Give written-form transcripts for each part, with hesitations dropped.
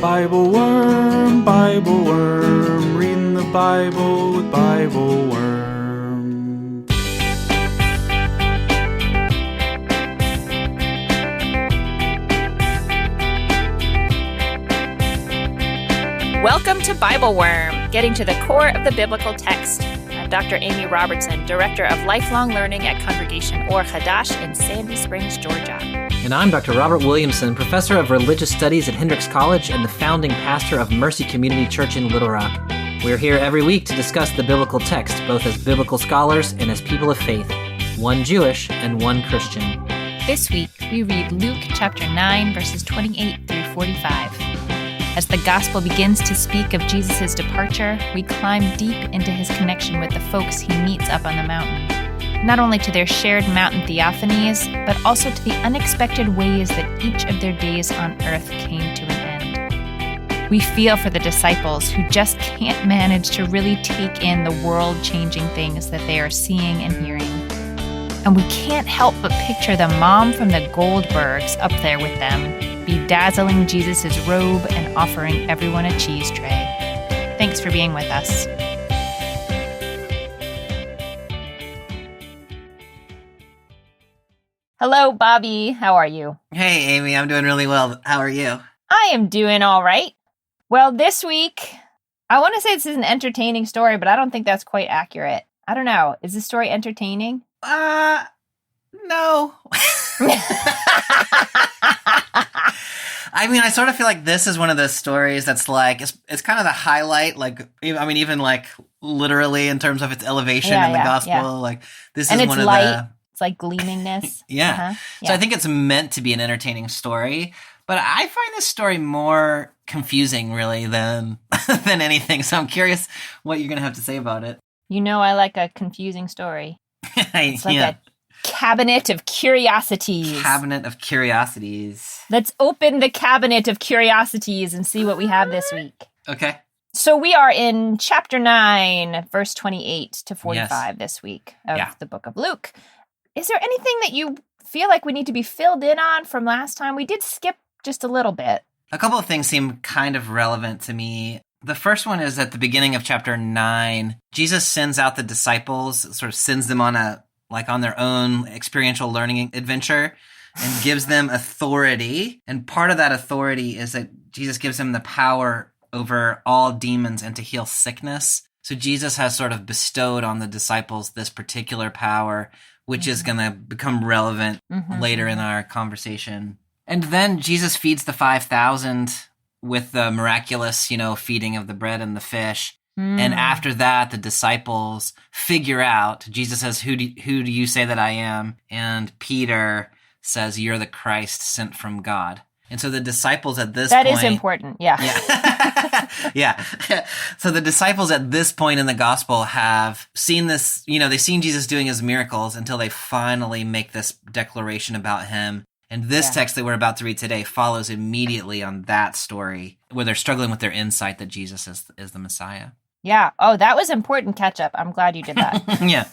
BibleWorm, reading the Bible with BibleWorm. Welcome to BibleWorm, getting to the core of the biblical text. I'm Dr. Amy Robertson, Director of Lifelong Learning at Congregation Or Hadash in Sandy Springs, Georgia. And I'm Dr. Robert Williamson, Professor of Religious Studies at Hendrix College and the founding pastor of Mercy Community Church in Little Rock. We're here every week to discuss the biblical text, both as biblical scholars and as people of faith, one Jewish and one Christian. This week, we read Luke chapter 9, verses 28 through 45. As the gospel begins to speak of Jesus' departure, we climb deep into his connection with the folks he meets up on the mountain. Not only to their shared mountain theophanies, but also to the unexpected ways that each of their days on earth came to an end. We feel for the disciples who just can't manage to really take in the world-changing things that they are seeing and hearing. And we can't help but picture the mom from the Goldbergs up there with them, bedazzling Jesus' robe and offering everyone a cheese tray. Thanks for being with us. Hello, Bobby. How are you? Hey, Amy. I'm doing really well. How are you? I am doing all right. Well, this week, I want to say this is an entertaining story, but I don't think that's quite accurate. I don't know. Is this story entertaining? No. I mean, I sort of feel like this is one of those stories that's like, it's kind of the highlight, like, I mean, even like literally in terms of its elevation in the gospel, like this and is it's one of light. It's like gleamingness. Yeah. So I think it's meant to be an entertaining story, but I find this story more confusing really than anything. So I'm curious what you're going to have to say about it. You know, I like a confusing story. It's like a cabinet of curiosities. Cabinet of curiosities. Let's open the cabinet of curiosities and see what we have this week. Okay. So we are in chapter 9, verse 28 to 45 this week of the book of Luke. Is there anything that you feel like we need to be filled in on from last time? We did skip just a little bit. A couple of things seem kind of relevant to me. The first one is at the beginning of chapter 9, Jesus sends out the disciples, sort of sends them on their own experiential learning adventure and gives them authority. And part of that authority is that Jesus gives them the power over all demons and to heal sickness. So Jesus has sort of bestowed on the disciples this particular power, which is going to become relevant later in our conversation. And then Jesus feeds the 5,000 with the miraculous, feeding of the bread and the fish. And after that, the disciples figure out, Jesus says, who do you say that I am? And Peter says, you're the Christ sent from God. And so the disciples at this point... That is important, yeah. Yeah. So the disciples at this point in the gospel have seen this, they've seen Jesus doing his miracles until they finally make this declaration about him. And this text that we're about to read today follows immediately on that story where they're struggling with their insight that Jesus is the Messiah. Yeah. Oh, that was important catch-up. I'm glad you did that. Yeah.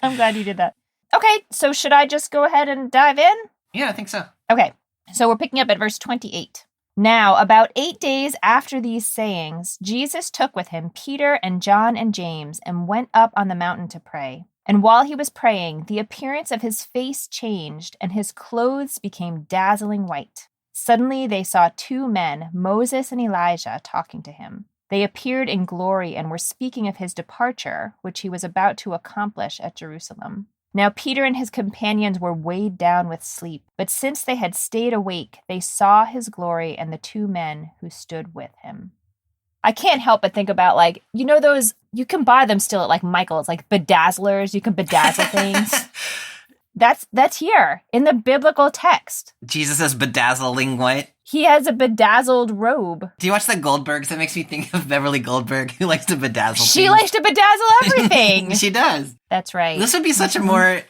I'm glad you did that. Okay, so should I just go ahead and dive in? Yeah, I think so. Okay, so we're picking up at verse 28. Now, about 8 days after these sayings, Jesus took with him Peter and John and James and went up on the mountain to pray. And while he was praying, the appearance of his face changed, and his clothes became dazzling white. Suddenly they saw 2 men, Moses and Elijah, talking to him. They appeared in glory and were speaking of his departure, which he was about to accomplish at Jerusalem. Now Peter and his companions were weighed down with sleep, but since they had stayed awake, they saw his glory and the 2 men who stood with him. I can't help but think about, those, you can buy them still at, Michael's, bedazzlers. You can bedazzle things. That's here in the biblical text. Jesus is bedazzling white. He has a bedazzled robe. Do you watch the Goldbergs? That makes me think of Beverly Goldberg, who likes to bedazzle things. She likes to bedazzle everything. She does. That's right. This would be such a more,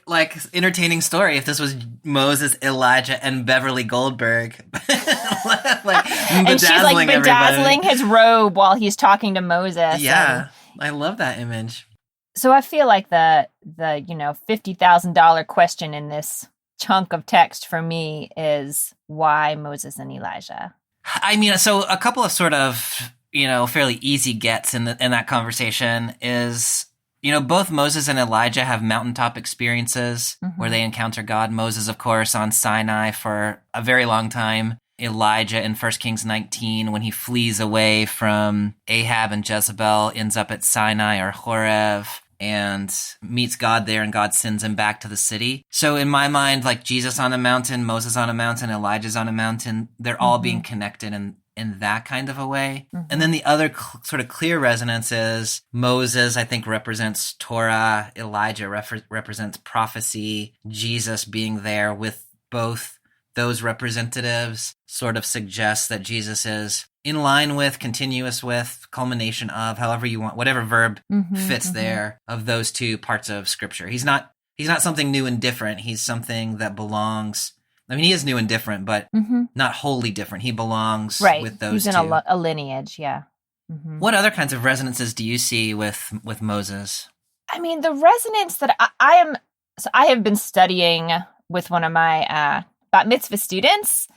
entertaining story if this was Moses, Elijah, and Beverly Goldberg. And she's, bedazzling his robe while he's talking to Moses. Yeah. I love that image. So I feel like the $50,000 question in this chunk of text for me is why Moses and Elijah? I mean, so a couple of sort of, fairly easy gets in that conversation is, both Moses and Elijah have mountaintop experiences where they encounter God. Moses, of course, on Sinai for a very long time. Elijah in 1 Kings 19, when he flees away from Ahab and Jezebel, ends up at Sinai or Horeb and meets God there, and God sends him back to the city. So in my mind, like Jesus on a mountain, Moses on a mountain, Elijah's on a mountain, they're all being connected in that kind of a way. And then the other sort of clear resonance is Moses, I think, represents Torah, Elijah represents prophecy, Jesus being there with both those representatives sort of suggests that Jesus is in line with, continuous with, culmination of, however you want, whatever verb fits there, of those two parts of Scripture. He's not something new and different. He's something that belongs. I mean, he is new and different, but not wholly different. He belongs with those two. He's in a lineage, yeah. What other kinds of resonances do you see with Moses? I mean, the resonance that I have been studying with one of my bat mitzvah students,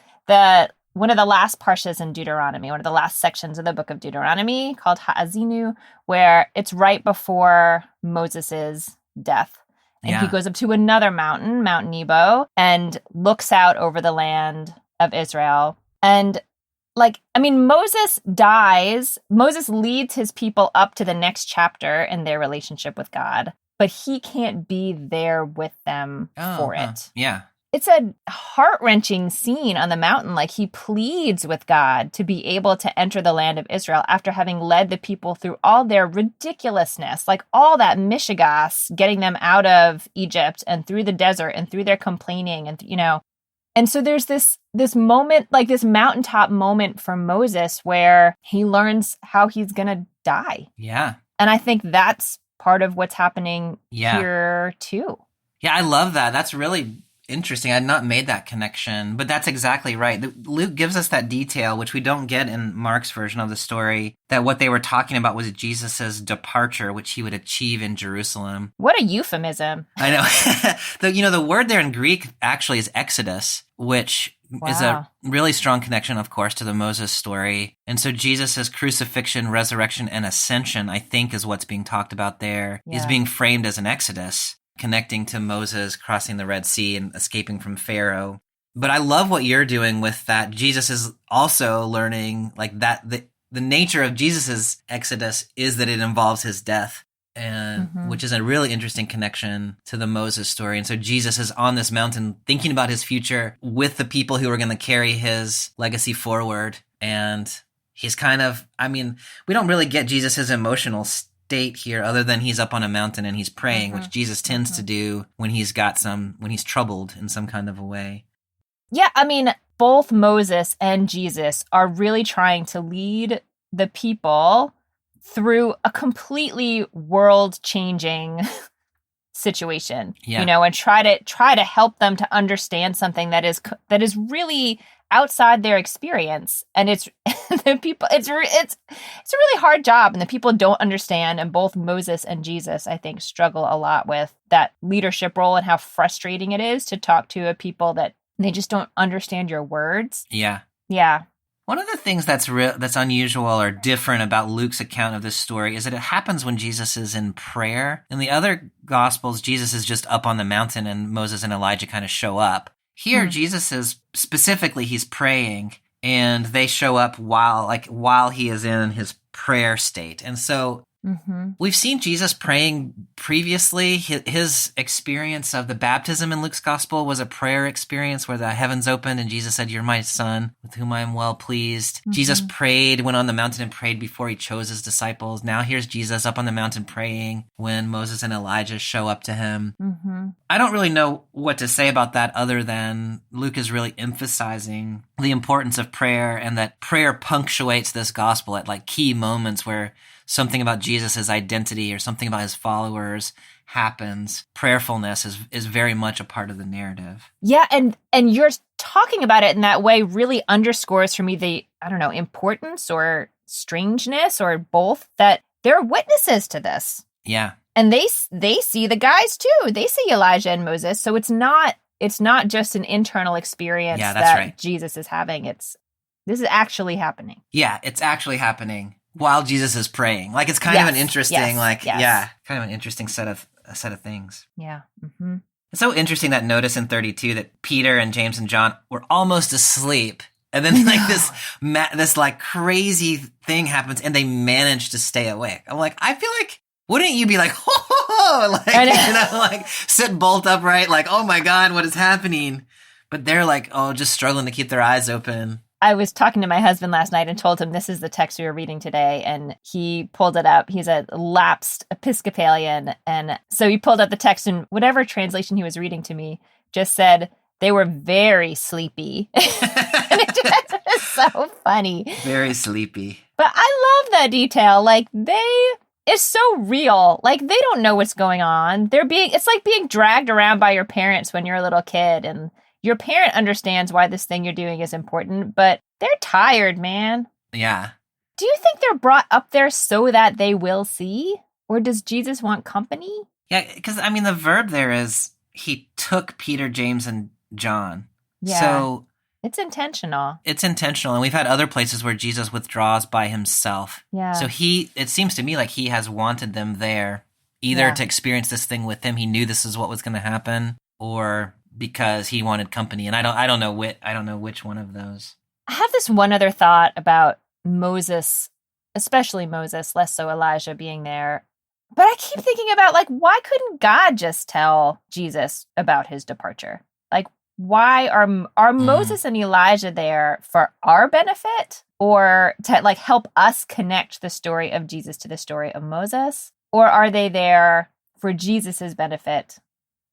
one of the last parshas in Deuteronomy, one of the last sections of the book of Deuteronomy called Ha'azinu, where it's right before Moses's death. And he goes up to another mountain, Mount Nebo, and looks out over the land of Israel. And Moses dies. Moses leads his people up to the next chapter in their relationship with God, but he can't be there with them for it. Yeah. It's a heart-wrenching scene on the mountain. Like, he pleads with God to be able to enter the land of Israel after having led the people through all their ridiculousness, like all that mishigas, getting them out of Egypt and through the desert and through their complaining and, And so there's this moment, like this mountaintop moment for Moses where he learns how he's going to die. Yeah. And I think that's part of what's happening here too. Yeah, I love that. That's really interesting. I had not made that connection, but that's exactly right. Luke gives us that detail, which we don't get in Mark's version of the story, that what they were talking about was Jesus's departure, which he would achieve in Jerusalem. What a euphemism. I know. The word there in Greek actually is exodus, which is a really strong connection, of course, to the Moses story. And so Jesus's crucifixion, resurrection, and ascension, I think, is what's being talked about there, is being framed as an exodus, connecting to Moses crossing the Red Sea and escaping from Pharaoh. But I love what you're doing with that. Jesus is also learning like that the nature of Jesus's exodus is that it involves his death, and which is a really interesting connection to the Moses story. And so Jesus is on this mountain thinking about his future with the people who are going to carry his legacy forward. And he's kind of, we don't really get Jesus's emotional state here other than he's up on a mountain and he's praying, which Jesus tends to do when he's troubled in some kind of a way. Yeah, both Moses and Jesus are really trying to lead the people through a completely world-changing situation, and try to help them to understand something that is really outside their experience. And it's the people. It's a really hard job, and the people don't understand. And both Moses and Jesus, I think, struggle a lot with that leadership role and how frustrating it is to talk to a people that they just don't understand your words. Yeah. Yeah. One of the things that's unusual or different about Luke's account of this story is that it happens when Jesus is in prayer. In the other Gospels, Jesus is just up on the mountain and Moses and Elijah kind of show up. Here, Jesus is specifically, he's praying, and they show up while he is in his prayer state. And so we've seen Jesus praying previously. His experience of the baptism in Luke's gospel was a prayer experience where the heavens opened and Jesus said, "You're my son with whom I am well pleased." Jesus prayed, went on the mountain and prayed before he chose his disciples. Now here's Jesus up on the mountain praying when Moses and Elijah show up to him. I don't really know what to say about that other than Luke is really emphasizing the importance of prayer, and that prayer punctuates this gospel at like key moments where something about Jesus' identity or something about his followers happens. Prayerfulness is very much a part of the narrative. Yeah, and you're talking about it in that way really underscores for me the, importance or strangeness or both, that they're witnesses to this. Yeah. And they see the guys too. They see Elijah and Moses. So it's not just an internal experience that right. Jesus is having. This is actually happening. Yeah, it's actually happening while Jesus is praying. Like, it's kind of an interesting, kind of an interesting set of things. Yeah. Mm-hmm. It's so interesting that notice in 32 that Peter and James and John were almost asleep. And then like this like crazy thing happens and they manage to stay awake. I'm like, I feel like, wouldn't you be like, like, like sit bolt upright, like, oh my God, what is happening? But they're like, just struggling to keep their eyes open. I was talking to my husband last night and told him this is the text we were reading today, and he pulled it up. He's a lapsed Episcopalian, and so he pulled up the text, and whatever translation he was reading to me just said they were very sleepy. And it just was so funny. Very sleepy. But I love that detail. Like, it's so real. Like, they don't know what's going on. It's like being dragged around by your parents when you're a little kid, and your parent understands why this thing you're doing is important, but they're tired, man. Yeah. Do you think they're brought up there so that they will see? Or does Jesus want company? Yeah, because, I mean, the verb there is he took Peter, James, and John. Yeah. So it's intentional. It's intentional. And we've had other places where Jesus withdraws by himself. Yeah. So it seems to me like he has wanted them there, either to experience this thing with him. He knew this is what was going to happen, or because he wanted company. And I don't know which one of those. I have this one other thought about Moses, especially Moses, less so Elijah being there. But I keep thinking about, like, why couldn't God just tell Jesus about his departure? Like, why are Moses and Elijah there for our benefit, or to, like, help us connect the story of Jesus to the story of Moses? Or are they there for Jesus's benefit?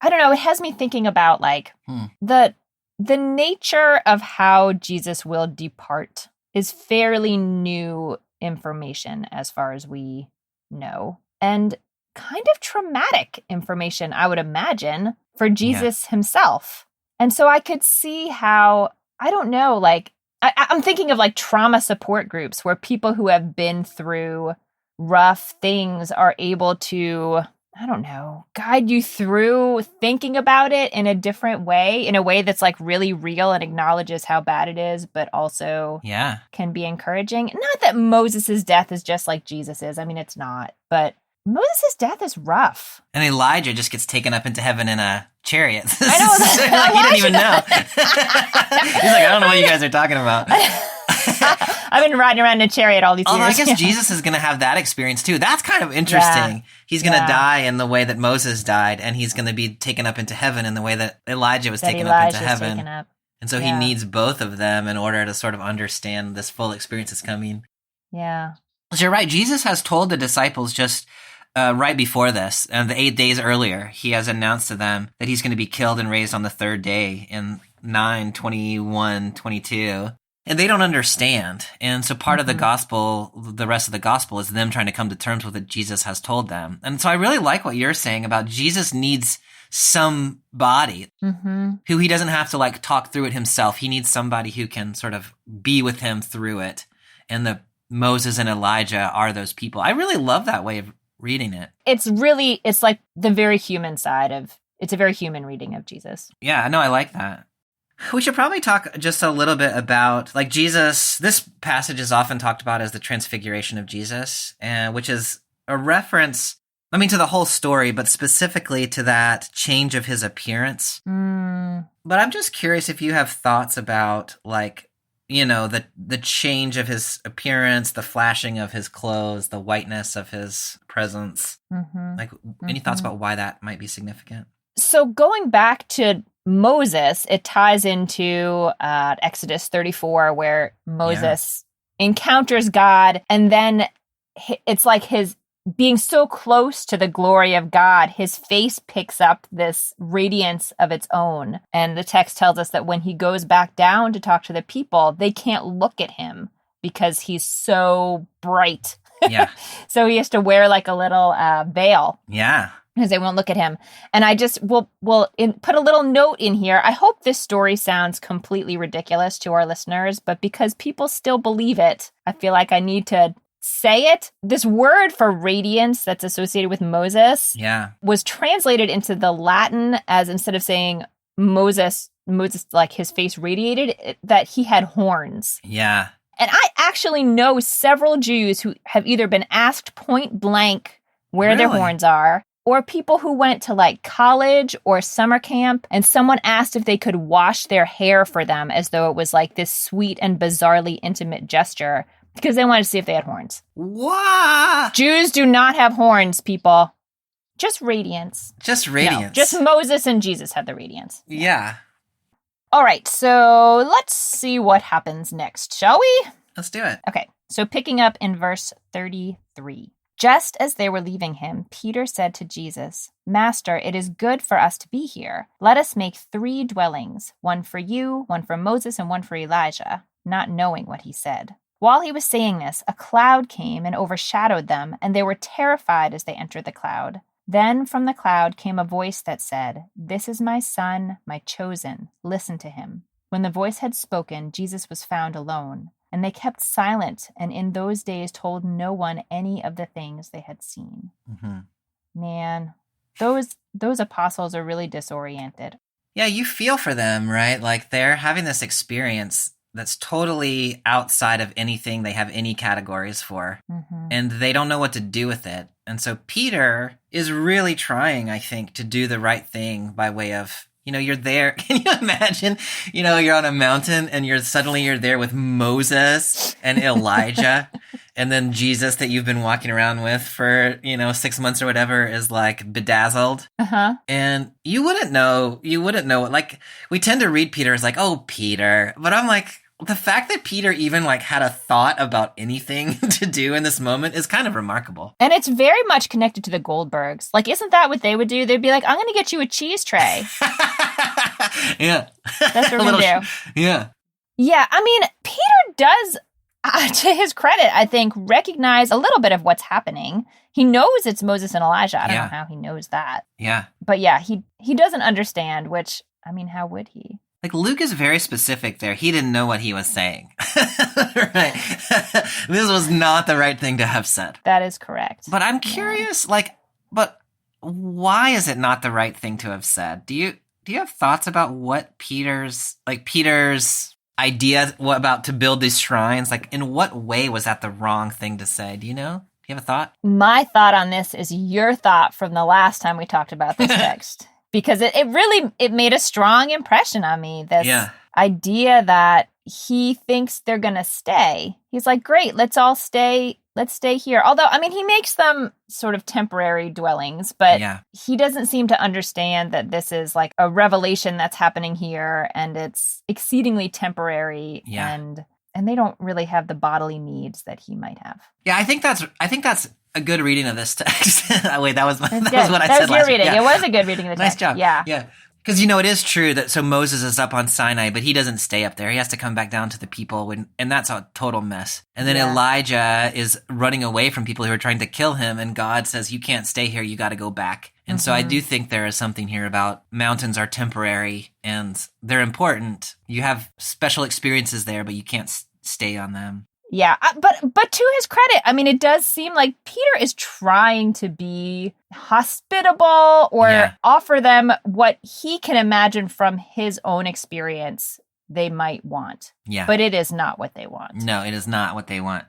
I don't know. It has me thinking about, like, the nature of how Jesus will depart is fairly new information as far as we know, and kind of traumatic information, I would imagine, for Jesus himself. And so I could see how, I don't know, like, I'm thinking of, like, trauma support groups where people who have been through rough things are able to, I don't know, guide you through thinking about it in a different way, in a way that's, like, really real and acknowledges how bad it is, but also can be encouraging. Not that Moses' death is just like Jesus' I mean, it's not, but Moses' death is rough. And Elijah just gets taken up into heaven in a chariot. I know. Like, he didn't even know. He's like, I don't know what you guys are talking about. I've been riding around in a chariot all these years. I guess Jesus is going to have that experience too. That's kind of interesting. Yeah. He's going to die in the way that Moses died, and he's going to be taken up into heaven in the way that Elijah was taken up into heaven. And so he needs both of them in order to sort of understand this full experience that's coming. Yeah. So you're right. Jesus has told the disciples just right before this, the 8 days earlier, he has announced to them that he's going to be killed and raised on the third day in 9:21-22. And they don't understand. And so part of the gospel, the rest of the gospel, is them trying to come to terms with what Jesus has told them. And so I really like what you're saying about Jesus needs somebody who he doesn't have to, like, talk through it himself. He needs somebody who can sort of be with him through it. And the Moses and Elijah are those people. I really love that way of reading it. It's like the very human side of, it's a very human reading of Jesus. Yeah, no, I like that. We should probably talk just a little bit about, like, Jesus. This passage is often talked about as the Transfiguration of Jesus, which is a reference, I mean, to the whole story, but specifically to that change of his appearance. But I'm just curious if you have thoughts about, like, you know, the change of his appearance, the flashing of his clothes, the whiteness of his presence. Like, any thoughts about why that might be significant? So going back to Moses, it ties into Exodus 34, where Moses encounters God, and then it's like his being so close to the glory of God, his face picks up this radiance of its own. And the text tells us that when he goes back down to talk to the people, they can't look at him because he's so bright. Yeah. So he has to wear, like, a little veil. Yeah. Because they won't look at him. And I just will put a little note in here. I hope this story sounds completely ridiculous to our listeners, but because people still believe it, I feel like I need to say it. This word for radiance that's associated with Moses was translated into the Latin as, instead of saying Moses, like his face radiated, that he had horns. Yeah. And I actually know several Jews who have either been asked point blank where their Really? horns are, or people who went to like college or summer camp and someone asked if they could wash their hair for them as though it was like this sweet and bizarrely intimate gesture because they wanted to see if they had horns. What? Jews do not have horns, people. Just radiance. Just radiance. No, just Moses and Jesus have the radiance. Yeah. All right, so let's see what happens next, shall we? Let's do it. Okay, so picking up in verse 33. Just as they were leaving him, Peter said to Jesus, "Master, it is good for us to be here. Let us make 3 dwellings, one for you, one for Moses, and one for Elijah," not knowing what he said. While he was saying this, a cloud came and overshadowed them, and they were terrified as they entered the cloud. Then from the cloud came a voice that said, "This is my son, my chosen. Listen to him." When the voice had spoken, Jesus was found alone. And they kept silent, and in those days told no one any of the things they had seen. Mm-hmm. Man, those apostles are really disoriented. Yeah, you feel for them, right? Like they're having this experience that's totally outside of anything they have any categories for. Mm-hmm. And they don't know what to do with it. And so Peter is really trying, I think, to do the right thing by way of, you're there. Can you imagine, you're on a mountain and you're there with Moses and Elijah and then Jesus that you've been walking around with for, 6 months or whatever is like bedazzled. Uh-huh. And you wouldn't know. Like we tend to read Peter as like, oh, Peter. But I'm like, the fact that Peter even like had a thought about anything to do in this moment is kind of remarkable. And it's very much connected to the Goldbergs. Like, isn't that what they would do? They'd be like, "I'm going to get you a cheese tray." Yeah. That's what we're going to do. Yeah. Yeah, I mean, Peter does, to his credit, I think, recognize a little bit of what's happening. He knows it's Moses and Elijah. I don't know how he knows that. Yeah. But yeah, he doesn't understand, which, I mean, how would he? Like, Luke is very specific there. He didn't know what he was saying. Right. This was not the right thing to have said. That is correct. But I'm curious, but why is it not the right thing to have said? Do you have thoughts about what Peter's idea about to build these shrines? Like, in what way was that the wrong thing to say? Do you know? Do you have a thought? My thought on this is your thought from the last time we talked about this text. Because it really made a strong impression on me, this idea that he thinks they're going to stay. He's like, great, let's all stay. Let's stay here. Although, I mean, he makes them sort of temporary dwellings, but he doesn't seem to understand that this is like a revelation that's happening here and it's exceedingly temporary and they don't really have the bodily needs that he might have. Yeah, I think that's a good reading of this text. Wait, that was what I said last week. That was your reading. Yeah. It was a good reading of the text. Nice job. Yeah. Yeah. Because, it is true that so Moses is up on Sinai, but he doesn't stay up there. He has to come back down to the people, and that's a total mess. And then Elijah is running away from people who are trying to kill him, and God says, you can't stay here, you got to go back. And so I do think there is something here about mountains are temporary, and they're important. You have special experiences there, but you can't stay on them. Yeah, but to his credit, I mean, it does seem like Peter is trying to be hospitable or offer them what he can imagine from his own experience they might want. Yeah. But it is not what they want. No, it is not what they want.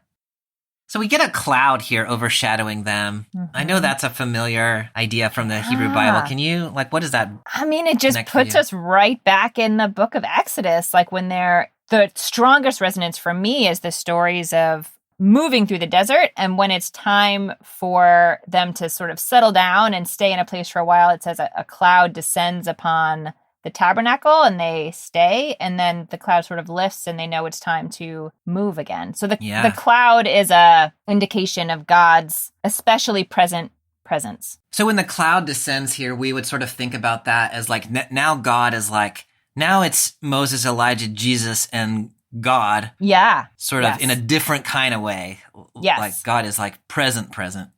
So we get a cloud here overshadowing them. Mm-hmm. I know that's a familiar idea from the Hebrew Bible. Can you, what is that? I mean, it just puts us right back in the book of Exodus, like when the strongest resonance for me is the stories of moving through the desert. And when it's time for them to sort of settle down and stay in a place for a while, it says a cloud descends upon the tabernacle and they stay. And then the cloud sort of lifts and they know it's time to move again. So the cloud is a indication of God's especially present presence. So when the cloud descends here, we would sort of think about that as like, now God is like, now it's Moses, Elijah, Jesus, and God. Yeah. Sort of in a different kind of way. Yes. Like God is like present.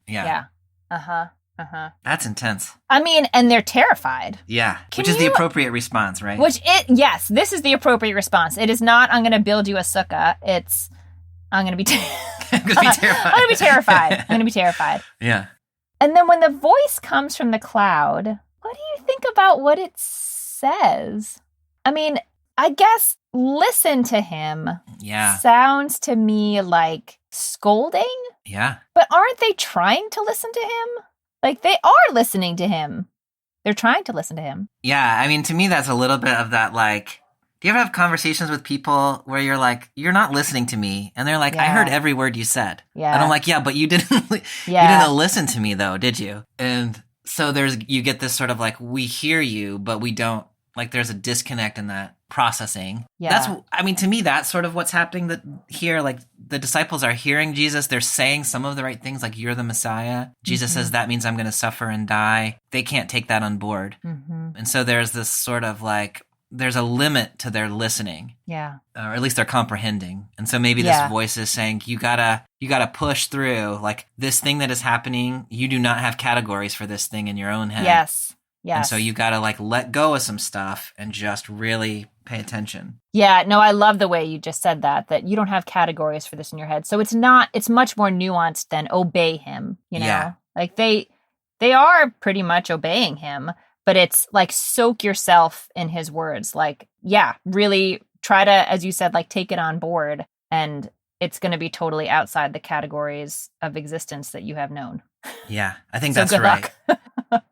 Yeah. Yeah. Uh-huh. Uh-huh. That's intense. I mean, and they're terrified. Yeah. Which is the appropriate response, right? Yes, this is the appropriate response. It is not, I'm going to build you a sukkah. It's, I'm going to be terrified. I'm going to be terrified. Yeah. And then when the voice comes from the cloud, what do you think about what it says? says. I mean, I guess listen to him sounds to me like scolding. Yeah. But aren't they trying to listen to him? Like, they are listening to him. They're trying to listen to him. Yeah, I mean, to me, that's a little bit of that, like, do you ever have conversations with people where you're like, you're not listening to me? And they're like, I heard every word you said. Yeah. And I'm like, yeah, but you didn't, you didn't listen to me though, did you? And so you get this sort of like, we hear you, but we don't, like, there's a disconnect in that processing. Yeah. To me, that's sort of what's happening here. Like, the disciples are hearing Jesus. They're saying some of the right things, like, you're the Messiah. Jesus says, that means I'm going to suffer and die. They can't take that on board. And so there's this sort of like, there's a limit to their listening. Yeah. Or at least they're comprehending. And so maybe this voice is saying, you gotta push through. Like, this thing that is happening, you do not have categories for this thing in your own head. Yes. And so you gotta, like, let go of some stuff and just really pay attention. Yeah, no, I love the way you just said that you don't have categories for this in your head. So it's much more nuanced than obey him, you know? Yeah. Like, they are pretty much obeying him, but it's like, soak yourself in his words. Like, yeah, really try to, as you said, like, take it on board, and it's going to be totally outside the categories of existence that you have known. Yeah, I think So that's good right. luck.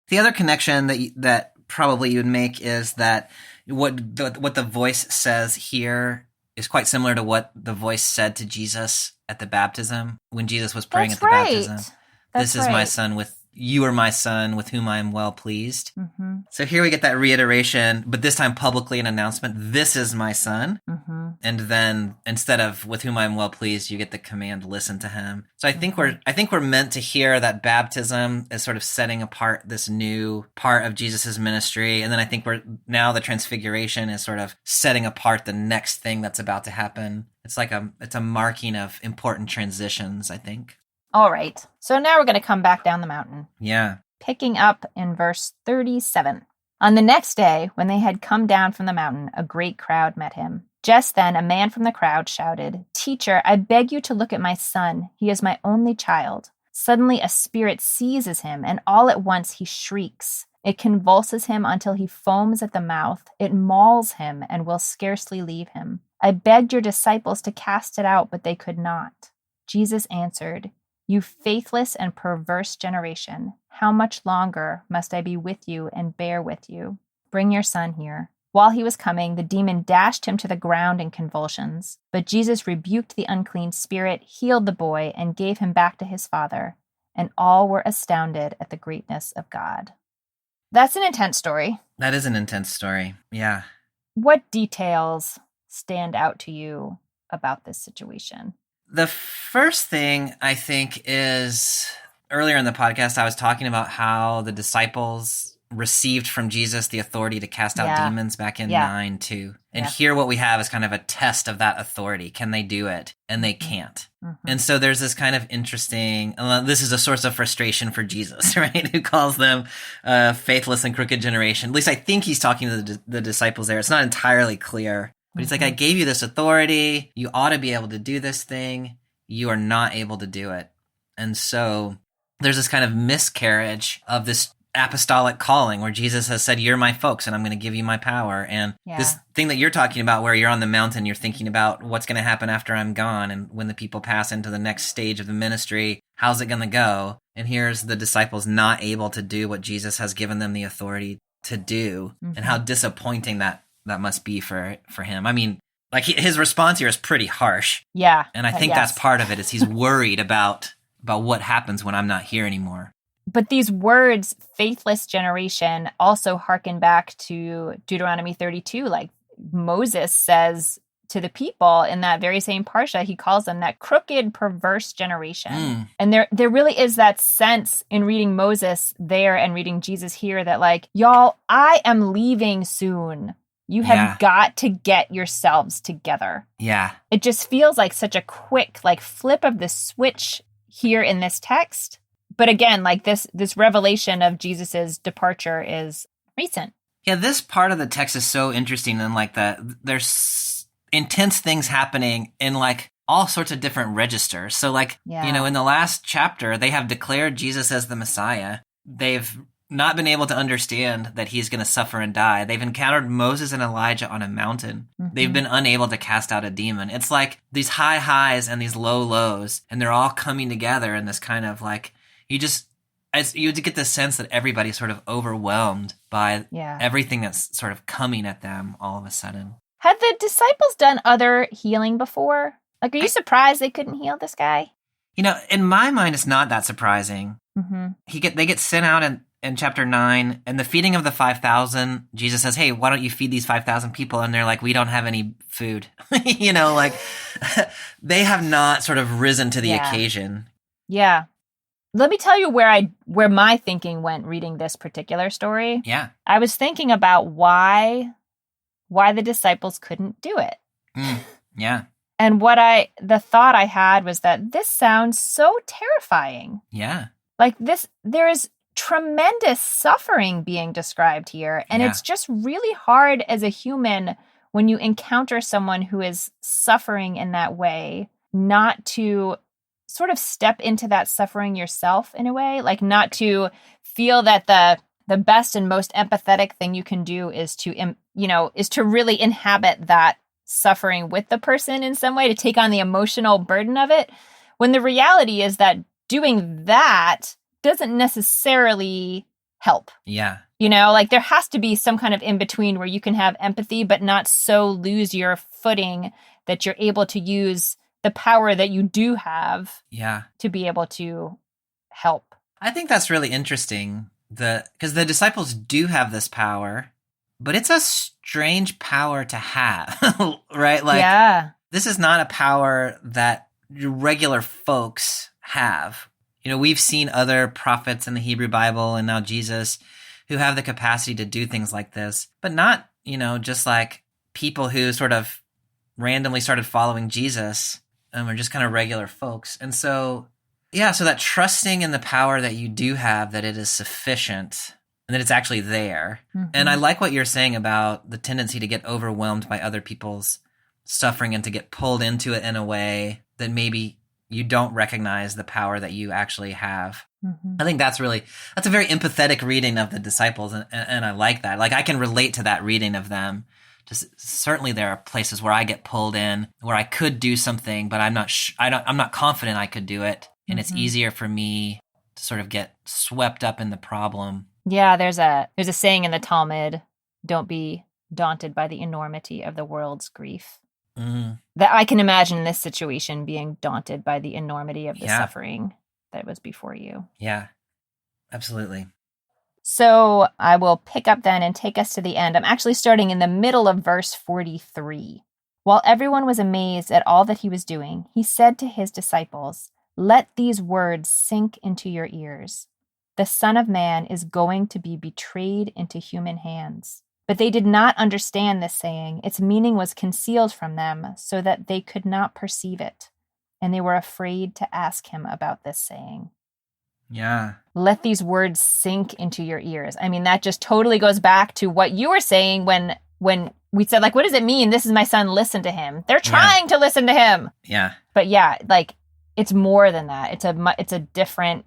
The other connection that probably you would make is that what the voice says here is quite similar to what the voice said to Jesus at the baptism, when Jesus was praying That's at the right. baptism. This is my son you are my son with whom I am well pleased. Mm-hmm. So here we get that reiteration, but this time publicly an announcement, this is my son. Mm-hmm. And then instead of with whom I am well pleased, you get the command, listen to him. So I think we're meant to hear that baptism is sort of setting apart this new part of Jesus's ministry. And then I think now the Transfiguration is sort of setting apart the next thing that's about to happen. It's like it's a marking of important transitions, I think. All right. So now we're going to come back down the mountain. Yeah. Picking up in verse 37. On the next day, when they had come down from the mountain, a great crowd met him. Just then, a man from the crowd shouted, "Teacher, I beg you to look at my son. He is my only child." Suddenly, a spirit seizes him, and all at once he shrieks. It convulses him until he foams at the mouth. It mauls him and will scarcely leave him. I begged your disciples to cast it out, but they could not. Jesus answered, "You faithless and perverse generation, how much longer must I be with you and bear with you? Bring your son here." While he was coming, the demon dashed him to the ground in convulsions. But Jesus rebuked the unclean spirit, healed the boy, and gave him back to his father. And all were astounded at the greatness of God. That's an intense story. That is an intense story. Yeah. What details stand out to you about this situation? The first thing I think is, earlier in the podcast, I was talking about how the disciples received from Jesus the authority to cast out demons back in 9:2. And here what we have is kind of a test of that authority. Can they do it? And they can't. Mm-hmm. And so there's this kind of interesting, this is a source of frustration for Jesus, right? Who calls them faithless and crooked generation. At least I think he's talking to the disciples there. It's not entirely clear. But he's like, I gave you this authority. You ought to be able to do this thing. You are not able to do it. And so there's this kind of miscarriage of this apostolic calling where Jesus has said, you're my folks and I'm going to give you my power. And this thing that you're talking about where you're on the mountain, you're thinking about what's going to happen after I'm gone. And when the people pass into the next stage of the ministry, how's it going to go? And here's the disciples not able to do what Jesus has given them the authority to do, and how disappointing that must be for him. I mean, like his response here is pretty harsh. Yeah. And I think that's part of it, is he's worried about what happens when I'm not here anymore. But these words, faithless generation, also harken back to Deuteronomy 32. Like Moses says to the people in that very same parsha, he calls them that crooked, perverse generation. And there really is that sense in reading Moses there and reading Jesus here that, like, y'all, I am leaving soon. You have got to get yourselves together. Yeah. It just feels like such a quick, like, flip of the switch here in this text. But again, like this revelation of Jesus's departure is recent. Yeah, this part of the text is so interesting, and like there's intense things happening in like all sorts of different registers. So like, in the last chapter, they have declared Jesus as the Messiah. They've not been able to understand that he's going to suffer and die. They've encountered Moses and Elijah on a mountain. They've been unable to cast out a demon. It's like these high highs and these low lows, and they're all coming together in this kind of like, you get the sense that everybody's sort of overwhelmed by everything that's sort of coming at them all of a sudden. Had the disciples done other healing before? Like, are you surprised they couldn't heal this guy? You know, in my mind, it's not that surprising. Mm-hmm. They get sent out in chapter 9, and the feeding of the 5,000, Jesus says, hey, why don't you feed these 5,000 people? And they're like, we don't have any food. You know, like, they have not sort of risen to the occasion. Yeah. Let me tell you where my thinking went reading this particular story. Yeah. I was thinking about why the disciples couldn't do it. Yeah. And the thought I had was that this sounds so terrifying. Yeah. Like there is tremendous suffering being described here. And it's just really hard as a human when you encounter someone who is suffering in that way, not to sort of step into that suffering yourself in a way, like not to feel that the best and most empathetic thing you can do is to really inhabit that suffering with the person in some way, to take on the emotional burden of it, when the reality is that doing that doesn't necessarily help. Yeah. You know, like there has to be some kind of in between where you can have empathy, but not so lose your footing that you're able to use the power that you do have to be able to help. I think that's really interesting. Because the disciples do have this power, but it's a strange power to have, right? Like, this is not a power that regular folks have. You know, we've seen other prophets in the Hebrew Bible and now Jesus who have the capacity to do things like this, but not, you know, just like people who sort of randomly started following Jesus and were just kind of regular folks. And so, so that trusting in the power that you do have, that it is sufficient and that it's actually there. Mm-hmm. And I like what you're saying about the tendency to get overwhelmed by other people's suffering and to get pulled into it in a way that maybe you don't recognize the power that you actually have. Mm-hmm. I think that's a very empathetic reading of the disciples. And I like that. Like, I can relate to that reading of them. Just certainly there are places where I get pulled in, where I could do something, but I'm not confident I could do it. And it's easier for me to sort of get swept up in the problem. Yeah, there's a saying in the Talmud, don't be daunted by the enormity of the world's grief. Mm. That I can imagine in this situation being daunted by the enormity of the suffering that was before you. Yeah, absolutely. So I will pick up then and take us to the end. I'm actually starting in the middle of verse 43. While everyone was amazed at all that he was doing, he said to his disciples, "Let these words sink into your ears. The Son of Man is going to be betrayed into human hands." But they did not understand this saying. Its meaning was concealed from them so that they could not perceive it. And they were afraid to ask him about this saying. Yeah. Let these words sink into your ears. I mean, that just totally goes back to what you were saying when we said, like, what does it mean? This is my son, listen to him. They're trying to listen to him. Yeah. But like, it's more than that. It's a different,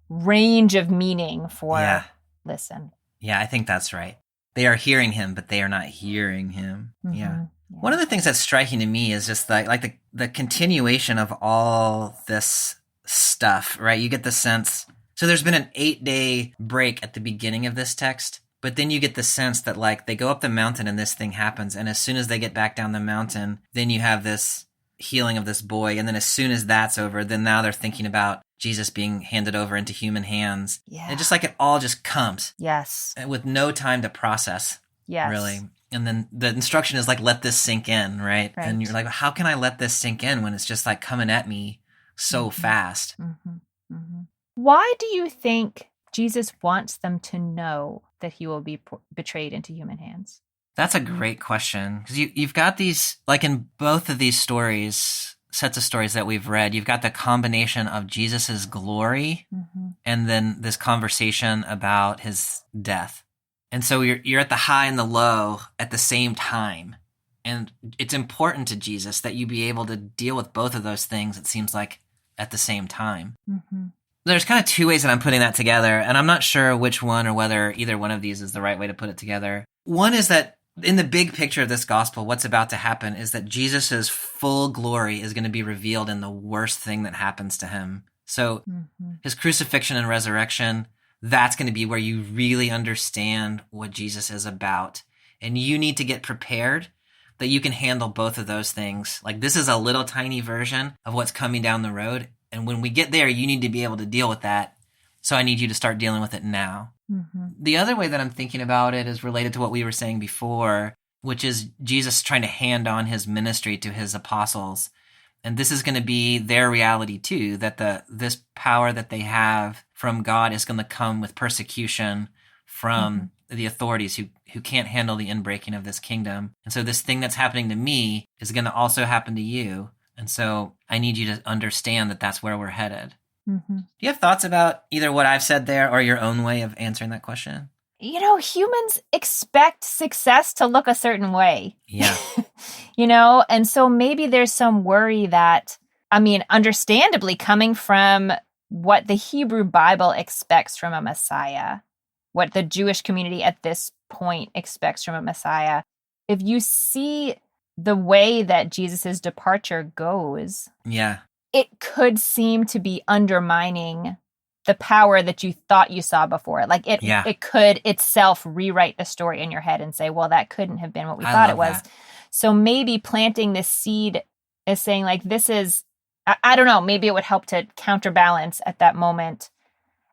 range of meaning for listen. Yeah, I think that's right. They are hearing him, but they are not hearing him. Mm-hmm. Yeah. One of the things that's striking to me is just like the continuation of all this stuff, right? You get the sense. So there's been an 8-day break at the beginning of this text, but then you get the sense that like they go up the mountain and this thing happens. And as soon as they get back down the mountain, then you have this healing of this boy. And then as soon as that's over, then now they're thinking about Jesus being handed over into human hands. Yeah. And just like it all just comes. Yes. With no time to process. Yes. Really. And then the instruction is like, let this sink in, right? And you're like, how can I let this sink in when it's just like coming at me so fast? Mm-hmm. Mm-hmm. Why do you think Jesus wants them to know that he will be betrayed into human hands? That's a great question. Because you've got these, like in both of these sets of stories that we've read, you've got the combination of Jesus's glory and then this conversation about his death. And so you're at the high and the low at the same time. And it's important to Jesus that you be able to deal with both of those things, it seems like, at the same time. Mm-hmm. There's kind of two ways that I'm putting that together, and I'm not sure which one or whether either one of these is the right way to put it together. One is that in the big picture of this gospel, what's about to happen is that Jesus' full glory is going to be revealed in the worst thing that happens to him. So his crucifixion and resurrection, that's going to be where you really understand what Jesus is about. And you need to get prepared that you can handle both of those things. Like, this is a little tiny version of what's coming down the road. And when we get there, you need to be able to deal with that. So I need you to start dealing with it now. The other way that I'm thinking about it is related to what we were saying before, which is Jesus trying to hand on his ministry to his apostles. And this is going to be their reality too, that this power that they have from God is going to come with persecution from the authorities who can't handle the inbreaking of this kingdom. And so this thing that's happening to me is going to also happen to you. And so I need you to understand that that's where we're headed. Do you have thoughts about either what I've said there or your own way of answering that question? You know, humans expect success to look a certain way. Yeah. You know, and so maybe there's some worry that, I mean, understandably coming from what the Hebrew Bible expects from a Messiah, what the Jewish community at this point expects from a Messiah. If you see the way that Jesus's departure goes, it could seem to be undermining the power that you thought you saw before. Like it could itself rewrite the story in your head and say, well, that couldn't have been what we thought it was. That. So maybe planting this seed is saying like, this is, I don't know, maybe it would help to counterbalance at that moment.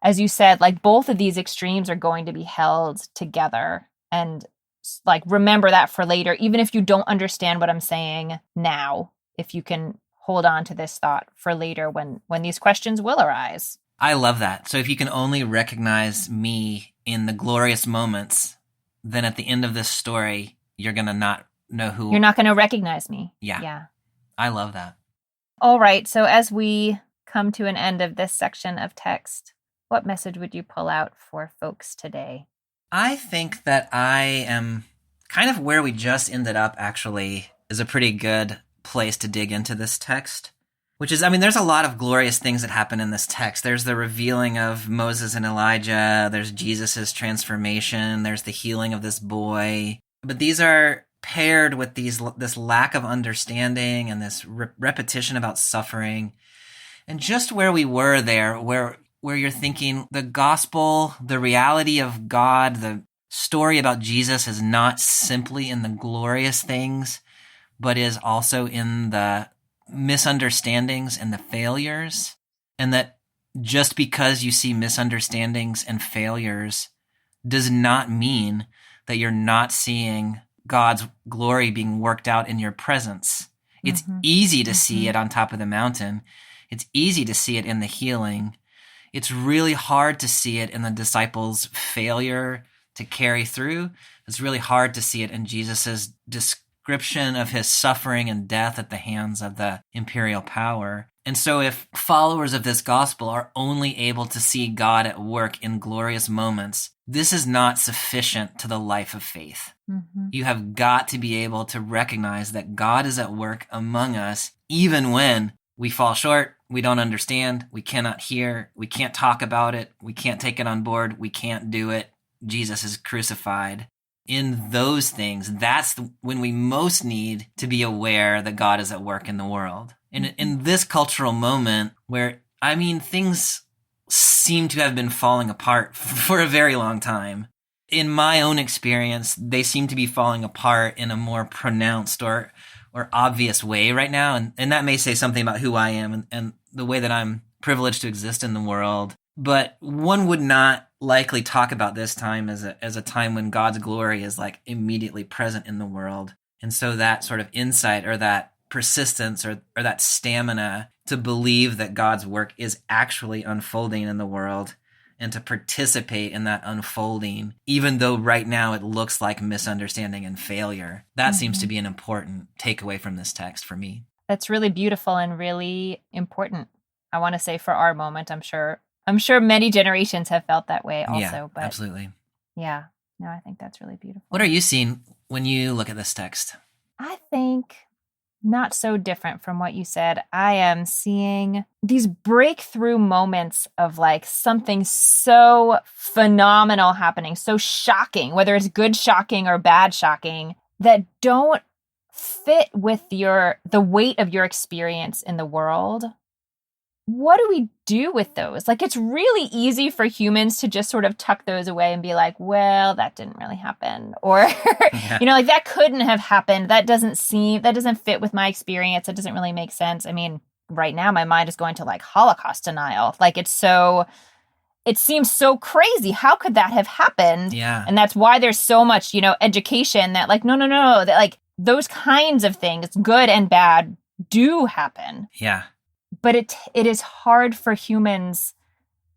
As you said, like both of these extremes are going to be held together, and like, remember that for later, even if you don't understand what I'm saying now, if you can hold on to this thought for later when these questions will arise. I love that. So if you can only recognize me in the glorious moments, then at the end of this story, you're going to not know who. You're not going to recognize me. Yeah. I love that. All right. So as we come to an end of this section of text, what message would you pull out for folks today? I think that I am kind of where we just ended up, actually, is a pretty good place to dig into this text. Which is, I mean, there's a lot of glorious things that happen in this text. There's the revealing of Moses and Elijah. There's Jesus's transformation. There's the healing of this boy. But these are paired with this lack of understanding and this repetition about suffering. And just where we were there, where you're thinking the gospel, the reality of God, the story about Jesus is not simply in the glorious things, but is also in the misunderstandings and the failures, and that just because you see misunderstandings and failures does not mean that you're not seeing God's glory being worked out in your presence. It's easy to see it on top of the mountain. It's easy to see it in the healing. It's really hard to see it in the disciples' failure to carry through. It's really hard to see it in Jesus's description of his suffering and death at the hands of the imperial power. And so if followers of this gospel are only able to see God at work in glorious moments, this is not sufficient to the life of faith. You have got to be able to recognize that God is at work among us, even when we fall short, we don't understand, we cannot hear, we can't talk about it, we can't take it on board, we can't do it. Jesus is crucified. In those things, that's when we most need to be aware that God is at work in the world. And in this cultural moment where, I mean, things seem to have been falling apart for a very long time. In my own experience, they seem to be falling apart in a more pronounced or obvious way right now. And that may say something about who I am and the way that I'm privileged to exist in the world. But one would not likely talk about this time as a time when God's glory is like immediately present in the world. And so that sort of insight or that persistence or that stamina to believe that God's work is actually unfolding in the world and to participate in that unfolding, even though right now it looks like misunderstanding and failure. That seems to be an important takeaway from this text for me. That's really beautiful and really important. I want to say for our moment, I'm sure many generations have felt that way also. Yeah, but absolutely. Yeah, no, I think that's really beautiful. What are you seeing when you look at this text? I think not so different from what you said. I am seeing these breakthrough moments of like something so phenomenal happening, so shocking, whether it's good shocking or bad shocking, that don't fit with the weight of your experience in the world. What do we do with those? Like, it's really easy for humans to just sort of tuck those away and be like, well, that didn't really happen. Or, like that couldn't have happened. That doesn't fit with my experience. It doesn't really make sense. I mean, right now my mind is going to like Holocaust denial. Like it seems so crazy. How could that have happened? Yeah. And that's why there's so much, education that like, no, that like those kinds of things, good and bad, do happen. Yeah. But it is hard for humans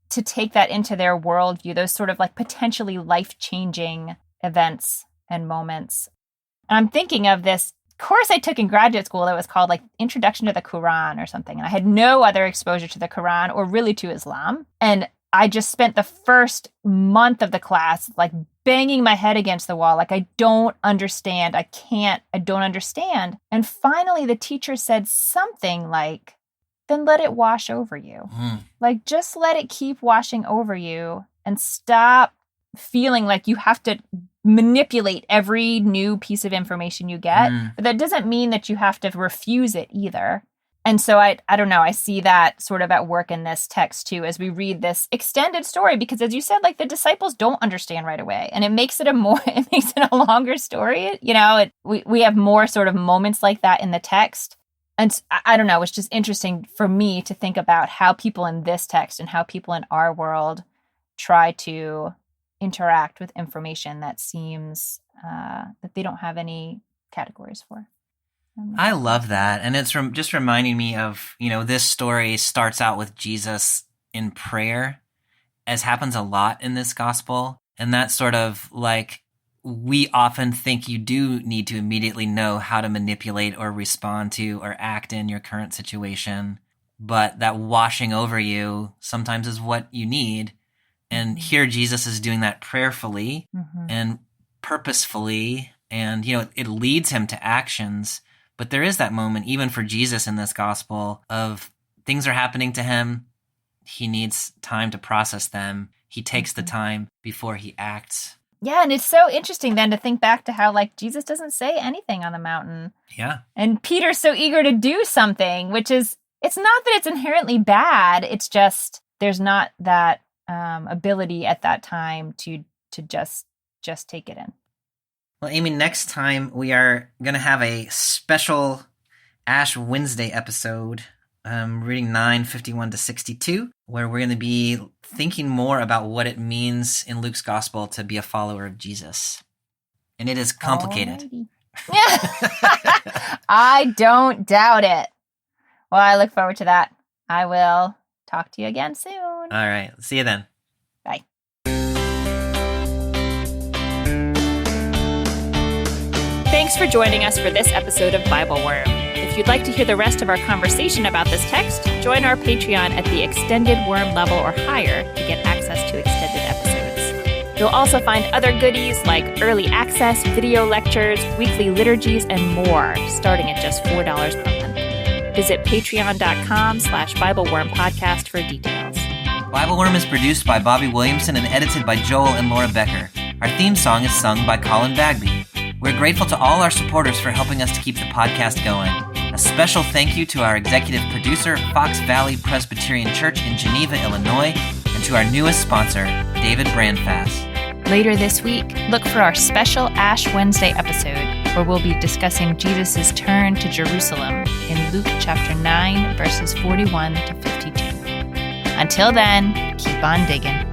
to take that into their worldview, those sort of like potentially life-changing events and moments. And I'm thinking of this course I took in graduate school that was called like Introduction to the Quran or something. And I had no other exposure to the Quran or really to Islam. And I just spent the first month of the class like banging my head against the wall. Like, I don't understand. I don't understand. And finally the teacher said something like, then let it wash over you. Like, just let it keep washing over you and stop feeling like you have to manipulate every new piece of information you get. But that doesn't mean that you have to refuse it either. And so I don't know, I see that sort of at work in this text too, as we read this extended story, because as you said, like the disciples don't understand right away. And it makes it a longer story. We have more sort of moments like that in the text. And I don't know, it's just interesting for me to think about how people in this text and how people in our world try to interact with information that seems that they don't have any categories for. I love that. And it's just reminding me of, this story starts out with Jesus in prayer, as happens a lot in this gospel. And that's sort of like, we often think you do need to immediately know how to manipulate or respond to or act in your current situation. But that washing over you sometimes is what you need. And here Jesus is doing that prayerfully and purposefully. And, it leads him to actions. But there is that moment, even for Jesus in this gospel, of things are happening to him. He needs time to process them. He takes the time before he acts. Yeah, and it's so interesting then to think back to how, like, Jesus doesn't say anything on the mountain. Yeah. And Peter's so eager to do something, which is, it's not that it's inherently bad. It's just, there's not that ability at that time to just take it in. Well, Amy, next time we are going to have a special Ash Wednesday episode, reading 9:51 to 62, where we're going to be thinking more about what it means in Luke's gospel to be a follower of Jesus. And it is complicated. I don't doubt it. Well, I look forward to that. I will talk to you again soon. All right. See you then. Bye. Thanks for joining us for this episode of BibleWorm. If you'd like to hear the rest of our conversation about this text, join our Patreon at the extended worm level or higher to get access to extended episodes. You'll also find other goodies like early access, video lectures, weekly liturgies, and more, starting at just $4 per month. Visit patreon.com/BibleWorm podcast for details. BibleWorm is produced by Bobby Williamson and edited by Joel and Laura Becker. Our theme song is sung by Colin Bagby. We're grateful to all our supporters for helping us to keep the podcast going. A special thank you to our executive producer, Fox Valley Presbyterian Church in Geneva, Illinois, and to our newest sponsor, David Brandfast. Later this week, look for our special Ash Wednesday episode, where we'll be discussing Jesus' turn to Jerusalem in Luke chapter 9, verses 41 to 52. Until then, keep on digging.